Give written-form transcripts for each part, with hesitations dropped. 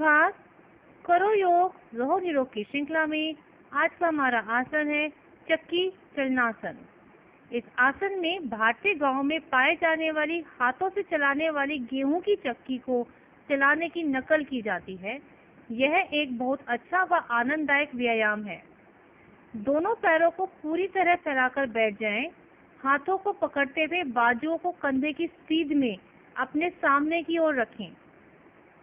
सुप्रभात। करो योग, रहो निरोग की श्रृंखला में आज का हमारा आसन है चक्की चलनासन। इस आसन में भारतीय गांव में पाए जाने वाली हाथों से चलाने वाली गेहूं की चक्की को चलाने की नकल की जाती है। यह एक बहुत अच्छा व आनंददायक व्यायाम है। दोनों पैरों को पूरी तरह फैलाकर बैठ जाएं। हाथों को पकड़ते हुए बाजुओं को कंधे की सीध में अपने सामने की ओर रखें।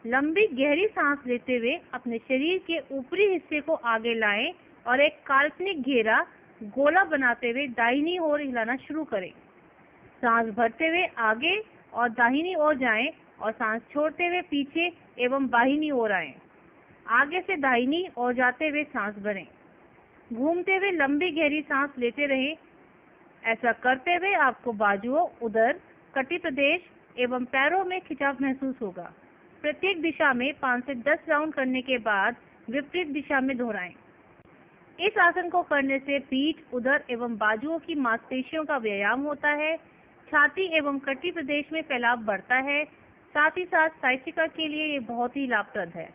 लंबी गहरी सांस लेते हुए अपने शरीर के ऊपरी हिस्से को आगे लाएं और एक काल्पनिक घेरा गोला बनाते हुए दाहिनी ओर हिलाना शुरू करें। सांस भरते हुए आगे और दाहिनी ओर जाएं और सांस छोड़ते हुए पीछे एवं बाहिनी ओर आएं। आगे से दाहिनी ओर जाते हुए सांस भरें। घूमते हुए लंबी गहरी सांस लेते रहें। ऐसा करते हुए आपको बाजुओं, उदर, कटी प्रदेश एवं पैरों में खिंचाव महसूस होगा। प्रत्येक दिशा में 5 से 10 राउंड करने के बाद विपरीत दिशा में दोहराएं। इस आसन को करने से पीठ, उदर एवं बाजुओं की मांसपेशियों का व्यायाम होता है। छाती एवं कटी प्रदेश में फैलाव बढ़ता है। साथ ही साथ साइटिका के लिए ये बहुत ही लाभप्रद है।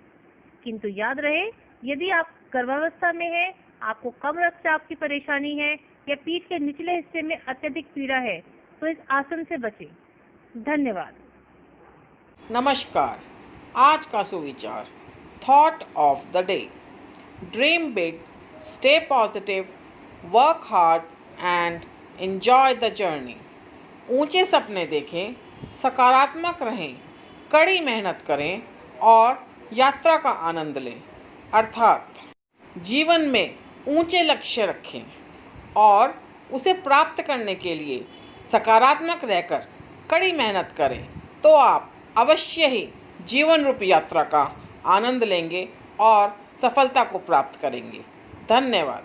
किंतु याद रहे, यदि आप गर्भावस्था में हैं, आपको कम रक्तचाप की परेशानी है या पीठ के निचले हिस्से में अत्यधिक पीड़ा है तो इस आसन से बचें। धन्यवाद। नमस्कार। आज का सुविचार, thought of the day. Dream big, stay positive, work hard and enjoy the journey. ऊंचे सपने देखें, सकारात्मक रहें, कड़ी मेहनत करें और यात्रा का आनंद लें। अर्थात जीवन में ऊंचे लक्ष्य रखें और उसे प्राप्त करने के लिए सकारात्मक रहकर कड़ी मेहनत करें तो आप अवश्य ही जीवन रूपी यात्रा का आनंद लेंगे और सफलता को प्राप्त करेंगे। धन्यवाद।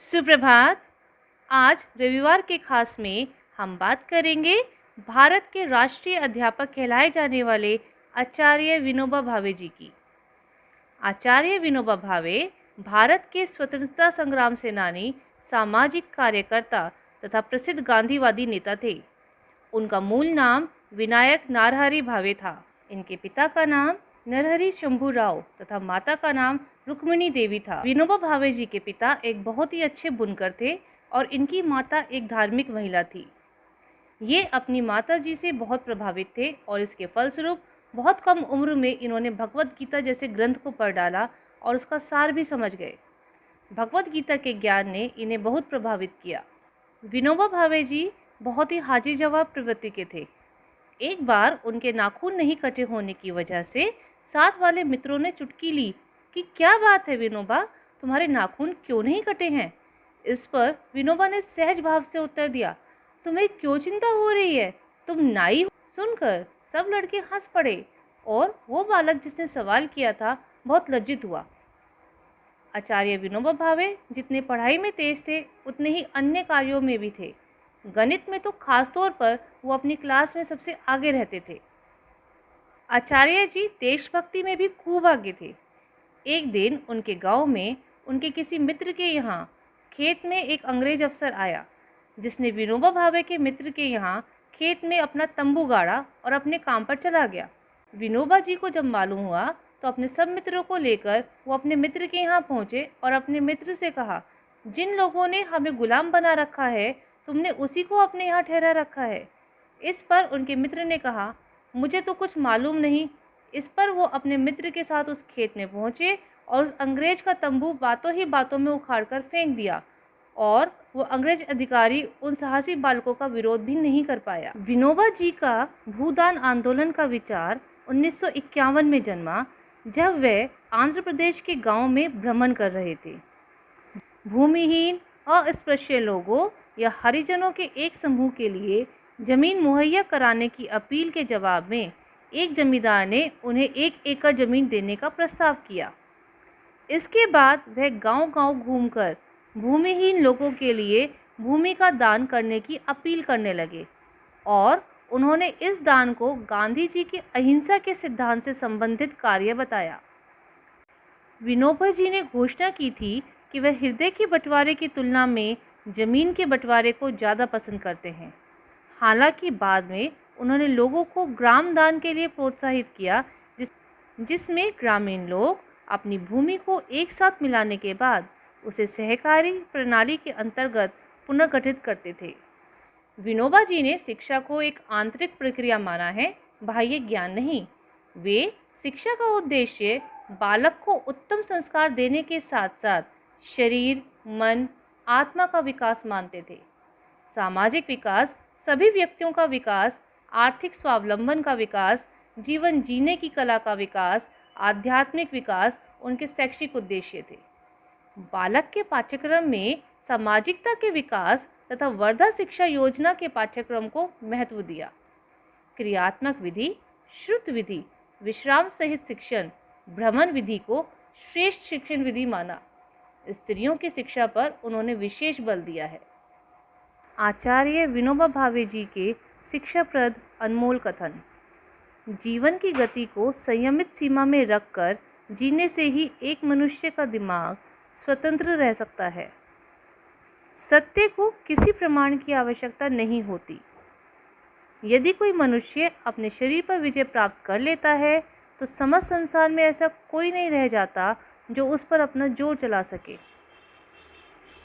सुप्रभात। आज रविवार के खास में हम बात करेंगे भारत के राष्ट्रीय अध्यापक कहलाए जाने वाले आचार्य विनोबा भावे जी की। आचार्य विनोबा भावे भारत के स्वतंत्रता संग्राम सेनानी, सामाजिक कार्यकर्ता तथा प्रसिद्ध गांधीवादी नेता थे। उनका मूल नाम विनायक नारहरि भावे था। इनके पिता का नाम नरहरि शंभू राव तथा माता का नाम रुक्मिणी देवी था। विनोबा भावे जी के पिता एक बहुत ही अच्छे बुनकर थे और इनकी माता एक धार्मिक महिला थी। ये अपनी माता जी से बहुत प्रभावित थे और इसके फलस्वरूप बहुत कम उम्र में इन्होंने भगवत गीता जैसे ग्रंथ को पढ़ डाला और उसका सार भी समझ गए। भगवत गीता के ज्ञान ने इन्हें बहुत प्रभावित किया। विनोबा भावे जी बहुत ही हाजी जवाब प्रवृत्ति के थे। एक बार उनके नाखून नहीं कटे होने की वजह से साथ वाले मित्रों ने चुटकी ली कि क्या बात है विनोबा, तुम्हारे नाखून क्यों नहीं कटे हैं। इस पर विनोबा ने सहज भाव से उत्तर दिया, तुम्हें क्यों चिंता हो रही है, तुम नाई हो। सुनकर सब लड़के हंस पड़े और वो बालक जिसने सवाल किया था बहुत लज्जित हुआ। आचार्य विनोबा भावे जितने पढ़ाई में तेज थे उतने ही अन्य कार्यों में भी थे। गणित में तो खास तौर पर वो अपनी क्लास में सबसे आगे रहते थे। आचार्य जी देशभक्ति में भी खूब आगे थे। एक दिन उनके गांव में उनके किसी मित्र के यहाँ खेत में एक अंग्रेज अफसर आया, जिसने विनोबा भावे के मित्र के यहाँ खेत में अपना तंबू गाड़ा और अपने काम पर चला गया। विनोबा जी को जब मालूम हुआ तो अपने सब मित्रों को लेकर वो अपने मित्र के यहाँ पहुँचे और अपने मित्र से कहा, जिन लोगों ने हमें गुलाम बना रखा है तुमने उसी को अपने यहाँ ठहरा रखा है। इस पर उनके मित्र ने कहा, मुझे तो कुछ मालूम नहीं। इस पर वो अपने मित्र के साथ उस खेत में पहुँचे और उस अंग्रेज का तंबू बातों ही बातों में उखाड़कर फेंक दिया और वो अंग्रेज अधिकारी उन साहसी बालकों का विरोध भी नहीं कर पाया। विनोबा जी का भूदान आंदोलन का विचार 1951 में जन्मा, जब वे आंध्र प्रदेश के गाँव में भ्रमण कर रहे थे। भूमिहीन, अस्पृश्य लोगों या हरिजनों के एक समूह के लिए जमीन मुहैया कराने की अपील के जवाब में एक जमींदार ने उन्हें 1 एकड़ ज़मीन देने का प्रस्ताव किया। इसके बाद वह गांव-गांव घूमकर भूमिहीन लोगों के लिए भूमि का दान करने की अपील करने लगे और उन्होंने इस दान को गांधी जी के अहिंसा के सिद्धांत से संबंधित कार्य बताया। विनोबा जी ने घोषणा की थी कि वह हृदय के बंटवारे की तुलना में ज़मीन के बंटवारे को ज़्यादा पसंद करते हैं। हालांकि बाद में उन्होंने लोगों को ग्राम दान के लिए प्रोत्साहित किया, जिसमें ग्रामीण लोग अपनी भूमि को एक साथ मिलाने के बाद उसे सहकारी प्रणाली के अंतर्गत पुनर्गठित करते थे। विनोबा जी ने शिक्षा को एक आंतरिक प्रक्रिया माना है, बाह्य ज्ञान नहीं। वे शिक्षा का उद्देश्य बालक को उत्तम संस्कार देने के साथ साथ शरीर, मन, आत्मा का विकास मानते थे। सामाजिक विकास, सभी व्यक्तियों का विकास, आर्थिक स्वावलंबन का विकास, जीवन जीने की कला का विकास, आध्यात्मिक विकास उनके शैक्षिक उद्देश्य थे। बालक के पाठ्यक्रम में सामाजिकता के विकास तथा वर्धा शिक्षा योजना के पाठ्यक्रम को महत्व दिया। क्रियात्मक विधि, श्रुत विधि, विश्राम सहित शिक्षण, भ्रमण विधि को श्रेष्ठ शिक्षण विधि माना। स्त्रियों की शिक्षा पर उन्होंने विशेष बल दिया है। आचार्य विनोबा भावे जी के शिक्षाप्रद अनमोल कथन। जीवन की गति को संयमित सीमा में रखकर जीने से ही एक मनुष्य का दिमाग स्वतंत्र रह सकता है। सत्य को किसी प्रमाण की आवश्यकता नहीं होती। यदि कोई मनुष्य अपने शरीर पर विजय प्राप्त कर लेता है तो समस्त संसार में ऐसा कोई नहीं रह जाता जो उस पर अपना जोर चला सके।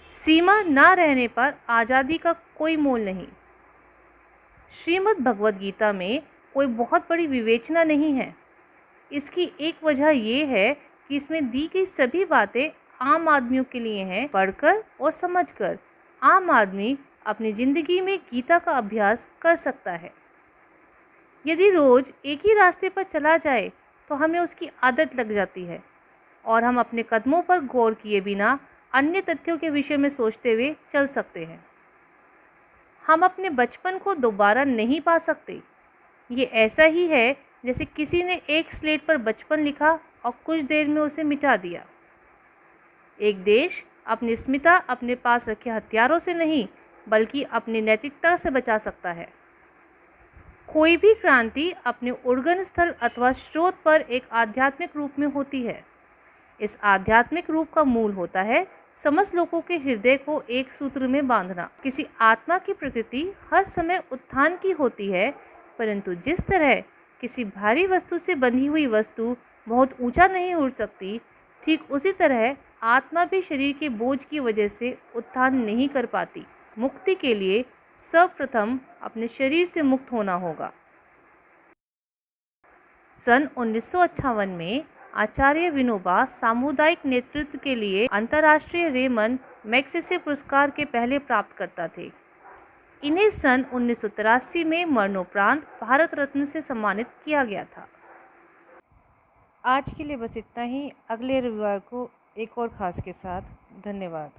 सीमा ना रहने पर आज़ादी का कोई मोल नहीं। श्रीमद् भगवद गीता में कोई बहुत बड़ी विवेचना नहीं है। इसकी एक वजह यह है कि इसमें दी गई सभी बातें आम आदमियों के लिए हैं। पढ़कर और समझकर आम आदमी अपनी ज़िंदगी में गीता का अभ्यास कर सकता है। यदि रोज़ एक ही रास्ते पर चला जाए तो हमें उसकी आदत लग जाती है और हम अपने कदमों पर गौर किए बिना अन्य तथ्यों के विषय में सोचते हुए चल सकते हैं। हम अपने बचपन को दोबारा नहीं पा सकते। ये ऐसा ही है जैसे किसी ने एक स्लेट पर बचपन लिखा और कुछ देर में उसे मिटा दिया। एक देश अपनी अस्मिता अपने पास रखे हथियारों से नहीं बल्कि अपनी नैतिकता से बचा सकता है। कोई भी क्रांति अपने उद्गम स्थल अथवा स्रोत पर एक आध्यात्मिक रूप में होती है। इस आध्यात्मिक रूप का मूल होता है समस्त लोगों के हृदय को एक सूत्र में बांधना। किसी आत्मा की प्रकृति हर समय उत्थान की होती है, परंतु जिस तरह किसी भारी वस्तु से बंधी हुई वस्तु बहुत ऊंचा नहीं उड़ सकती, ठीक उसी तरह आत्मा भी शरीर के बोझ की वजह से उत्थान नहीं कर पाती। मुक्ति के लिए सर्वप्रथम अपने शरीर से मुक्त होना होगा। सन 1958 में आचार्य विनोबा सामुदायिक नेतृत्व के लिए अंतर्राष्ट्रीय रेमन मैग्सेसे पुरस्कार के पहले प्राप्तकर्ता थे। इन्हें सन 1983 में मरणोपरांत भारत रत्न से सम्मानित किया गया था। आज के लिए बस इतना ही। अगले रविवार को एक और खास के साथ। धन्यवाद।